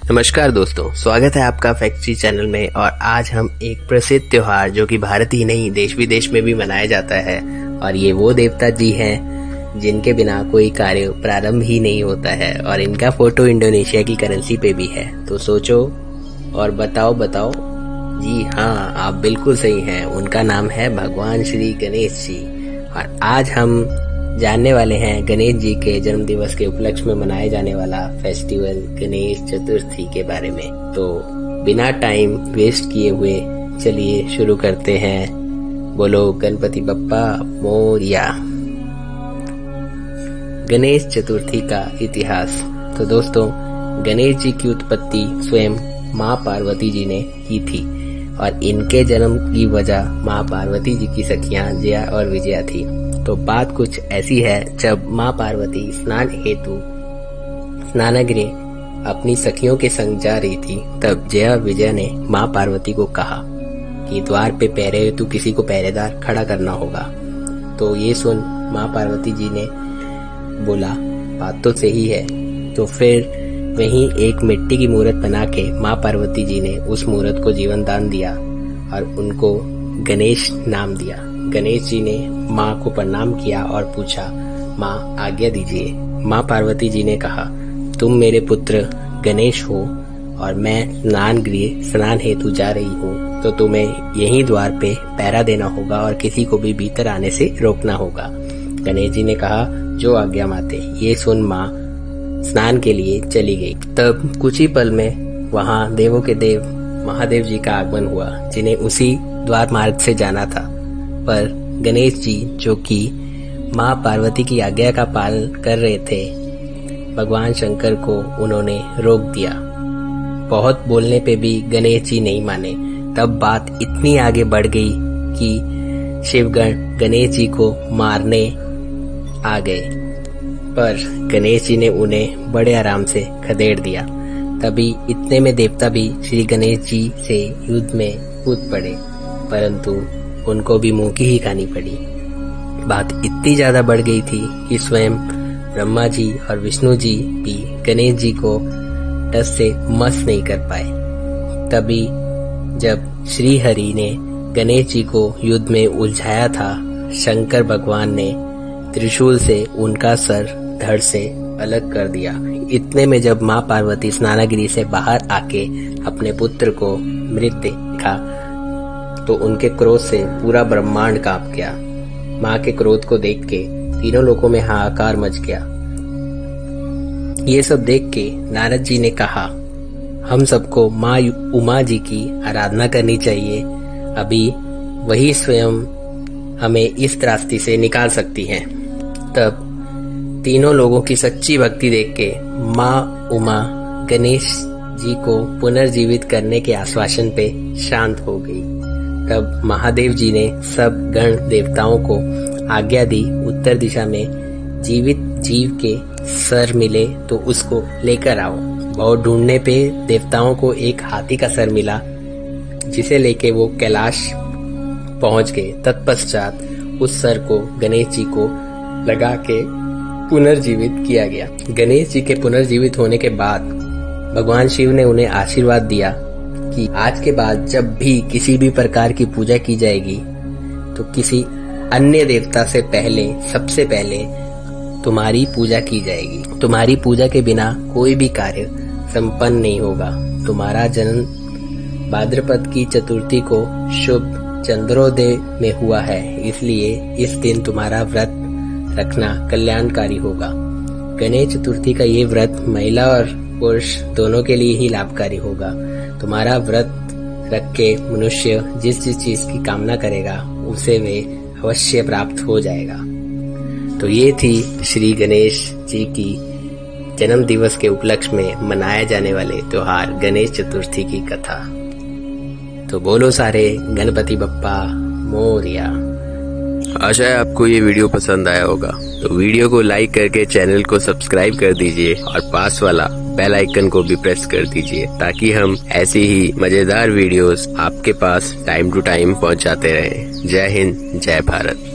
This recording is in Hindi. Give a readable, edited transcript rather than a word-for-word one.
नमस्कार दोस्तों, स्वागत है आपका फैक्ट्री चैनल में। और आज हम एक प्रसिद्ध त्योहार जो कि भारत ही नहीं देश विदेश में भी मनाया जाता है, और ये वो देवता जी हैं जिनके बिना कोई कार्य प्रारंभ ही नहीं होता है, और इनका फोटो इंडोनेशिया की करेंसी पे भी है। तो सोचो और बताओ। जी हाँ, आप बिल्कुल सही हैं। उनका नाम है भगवान श्री गणेश जी। और आज हम जानने वाले हैं गणेश जी के जन्म दिवस के उपलक्ष्य में मनाए जाने वाला फेस्टिवल गणेश चतुर्थी के बारे में। तो बिना टाइम वेस्ट किए हुए चलिए शुरू करते हैं। बोलो गणपति बप्पा मोरया। गणेश चतुर्थी का इतिहास। तो दोस्तों, गणेश जी की उत्पत्ति स्वयं माँ पार्वती जी ने की थी, और इनके जन्म की वजह माँ पार्वती जी की सखियां जया और विजया थी। तो बात कुछ ऐसी है, जब माँ पार्वती स्नान हेतु स्नानगृह अपनी सखियों के संग जा रही थी, तब जया और विजया ने माँ पार्वती को कहा कि द्वार पे पहरे हेतु किसी को पहरेदार खड़ा करना होगा। तो ये सुन माँ पार्वती जी ने बोला, बात तो सही है। तो फिर वहीं एक मिट्टी की मूर्त बना के माँ पार्वती जी ने उस मूर्त को जीवन दान दिया और उनको गणेश नाम दिया। गणेश जी ने माँ को प्रणाम किया और पूछा, माँ आज्ञा दीजिए। माँ पार्वती जी ने कहा, तुम मेरे पुत्र गणेश हो और मैं स्नान हेतु जा रही हूँ, तो तुम्हें यहीं द्वार पे पहरा देना होगा और किसी को भी भीतर आने से रोकना होगा। गणेश जी ने कहा, जो आज्ञा माते। ये सुन माँ स्नान के लिए चली गई। तब कुछ ही पल में वहाँ देवों के देव महादेव जी का आगमन हुआ, जिन्हें उसी द्वार मार्ग से जाना था। पर गणेश जी, जो कि माँ पार्वती की आज्ञा का पालन कर रहे थे, भगवान शंकर को उन्होंने रोक दिया। बहुत बोलने पे भी गणेश जी नहीं माने। तब बात इतनी आगे बढ़ गई कि शिवगण गणेश जी को मारने आ गए, पर गणेश जी ने उन्हें बड़े आराम से खदेड़ दिया। तभी इतने में देवता भी श्री गणेश जी से युद्ध में कूद पड़े, परंतु उनको भी मुंह की ही खानी पड़ी। बात इतनी ज्यादा बढ़ गई थी कि स्वयं ब्रह्मा जी और विष्णु जी भी गणेश जी को टस से मस नहीं कर पाए। तभी जब श्री हरि ने गणेश जी को युद्ध में उलझाया था, शंकर भगवान ने त्रिशूल से उनका सर धड़ से अलग कर दिया। इतने में जब माँ पार्वती स्नानगृह से बाहर आके अपने पुत्र को मृत देखा, तो उनके क्रोध से पूरा ब्रह्मांड कांप गया। माँ के क्रोध को देख के तीनों लोगों में हाहाकार मच गया। ये सब देख के नारद जी ने कहा, हम सबको माँ उमा जी की आराधना करनी चाहिए। अभी वही स्वयं हमें इस त्रासदी से निकाल सकती हैं। तब तीनों लोगों की सच्ची भक्ति देख के माँ उमा गणेश जी को पुनर्जीवित करने के आश्वासन पे शांत हो गई। तब महादेव जी ने सब गण देवताओं को आज्ञा दी, उत्तर दिशा में जीवित जीव के सर मिले तो उसको लेकर आओ। बहुत ढूंढने पे देवताओं को एक हाथी का सर मिला, जिसे लेके वो कैलाश पहुंच गए। तत्पश्चात उस सर को गणेश जी को लगा के पुनर्जीवित किया गया। गणेश जी के पुनर्जीवित होने के बाद भगवान शिव ने उन्हें आशीर्वाद दिया कि आज के बाद जब भी किसी भी प्रकार की पूजा की जाएगी, तो किसी अन्य देवता से पहले सबसे पहले तुम्हारी पूजा की जाएगी। तुम्हारी पूजा के बिना कोई भी कार्य संपन्न नहीं होगा। तुम्हारा जन्म भाद्रपद की चतुर्थी को शुभ चंद्रोदय में हुआ है, इसलिए इस दिन तुम्हारा व्रत रखना कल्याणकारी होगा। गणेश चतुर्थी का ये व्रत महिला और पुरुष दोनों के लिए ही लाभकारी होगा। तुम्हारा व्रत रख के मनुष्य जिस चीज की कामना करेगा, उसे वे अवश्य प्राप्त हो जाएगा। तो ये थी श्री गणेश जी की जन्म दिवस के उपलक्ष्य में मनाए जाने वाले त्योहार गणेश चतुर्थी की कथा। तो बोलो सारे गणपति बप्पा मोरया। आशा है आपको ये वीडियो पसंद आया होगा, तो वीडियो को लाइक करके चैनल को सब्सक्राइब कर दीजिए और पास वाला बेल आइकन को भी प्रेस कर दीजिए, ताकि हम ऐसी ही मजेदार वीडियोस आपके पास टाइम टू टाइम पहुंचाते रहें। जय हिंद, जय भारत।